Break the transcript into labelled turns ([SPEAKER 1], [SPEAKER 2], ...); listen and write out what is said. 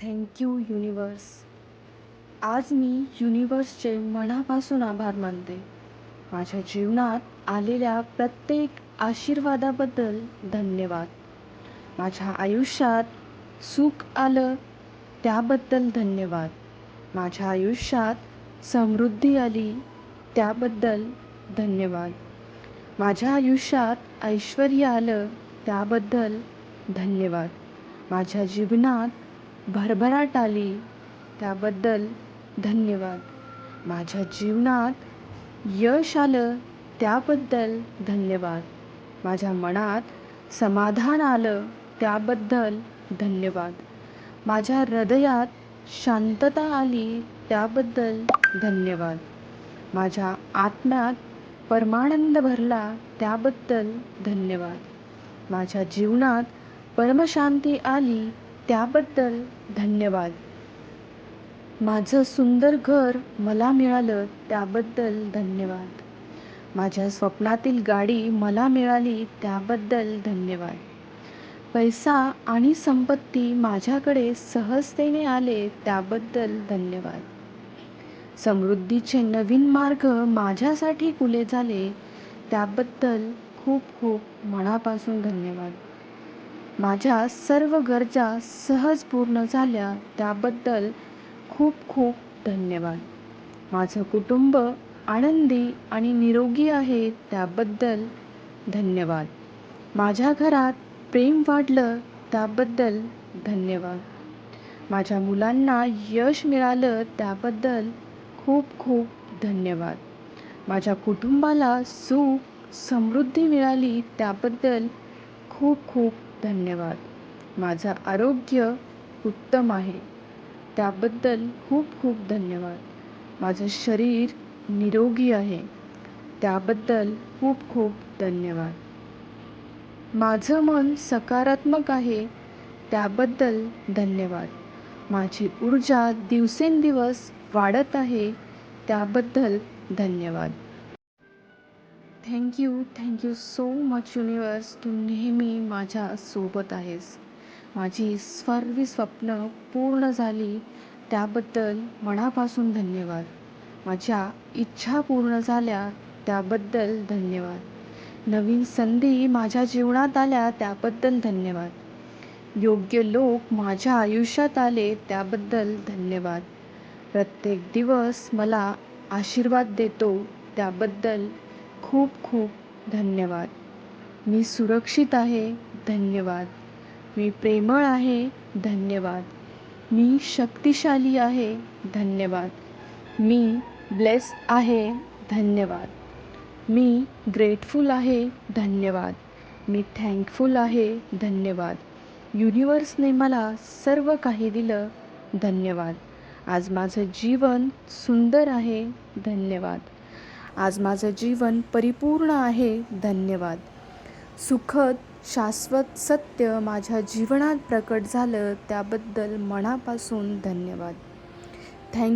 [SPEAKER 1] Thank you universe. आज मी युनिवर्सचे मनापासून आभार मानते. माझ्या जीवनात आलेल्या प्रत्येक आशीर्वादाबद्दल धन्यवाद. माझ्या आयुष्यात सुख आलं त्याबद्दल धन्यवाद. माझ्या आयुष्यात समृद्धी आली त्याबद्दल धन्यवाद. माझ्या आयुष्यात ऐश्वर्य आलं त्याबद्दल धन्यवाद. माझ्या जीवनात भरभराट आली त्याबद्दल धन्यवाद. माझ्या जीवनात यश आलं त्याबद्दल धन्यवाद. माझ्या मनात समाधान आलं त्याबद्दल धन्यवाद. माझ्या हृदयात शांतता आली त्याबद्दल धन्यवाद. माझ्या आत्म्यात परमानंद भरला त्याबद्दल धन्यवाद. माझ्या जीवनात परमशांती आली त्याबद्दल धन्यवाद. माझं सुंदर घर मला मिळालं त्याबद्दल धन्यवाद. माझ्या स्वप्नातील गाडी मला मिळाली त्याबद्दल धन्यवाद. पैसा आणि संपत्ती माझ्याकडे सहजतेने आले त्याबद्दल धन्यवाद. समृद्धीचे नवीन मार्ग माझ्यासाठी खुले झाले त्याबद्दल खूप खूप मनापासून धन्यवाद. माझ्या सर्व गरजा सहज पूर्ण झाल्या त्याबद्दल खूप खूप धन्यवाद. माझं कुटुंब आनंदी आणि निरोगी आहे त्याबद्दल धन्यवाद. माझ्या घरात प्रेम वाढलं त्याबद्दल धन्यवाद. माझ्या मुलांना यश मिळालं त्याबद्दल खूप खूप धन्यवाद. माझ्या कुटुंबाला सुख समृद्धी मिळाली त्याबद्दल खूप खूप धन्यवाद. माझं आरोग्य उत्तम आहे त्याबद्दल खूप खूप धन्यवाद. माझं शरीर निरोगी आहे त्याबद्दल खूप खूप धन्यवाद. माझं मन सकारात्मक आहे त्याबद्दल धन्यवाद. माझी ऊर्जा दिवसेंदिवस वाढत आहे त्याबद्दल धन्यवाद. Thank you so much universe. तू नेहमी माझ्या सोबत आहेस. माझी सर्व स्वप्न पूर्ण झाली त्याबद्दल मनापासून धन्यवाद. माझ्या इच्छा पूर्ण झाल्या त्याबद्दल धन्यवाद. नवीन संधी माझ्या जीवनात आल्या त्याबद्दल धन्यवाद. योग्य लोक माझ्या आयुष्यात आले त्याबद्दल धन्यवाद. प्रत्येक दिवस मला आशीर्वाद देतो त्याबद्दल खूप खूप धन्यवाद. मी सुरक्षित आहे धन्यवाद. मी प्रेमळ आहे धन्यवाद. मी शक्तिशाली आहे धन्यवाद. मी ब्लेस आहे धन्यवाद. मी ग्रेटफुल आहे धन्यवाद. मी थँकफुल आहे धन्यवाद. युनिवर्सने मला सर्व काही दिलं धन्यवाद. आज माझं जीवन सुंदर आहे धन्यवाद. आज माझं जीवन परिपूर्ण आहे धन्यवाद. सुखद शाश्वत सत्य माझ्या जीवनात प्रकट झालं त्याबद्दल मनापासून धन्यवाद. थँक्यू.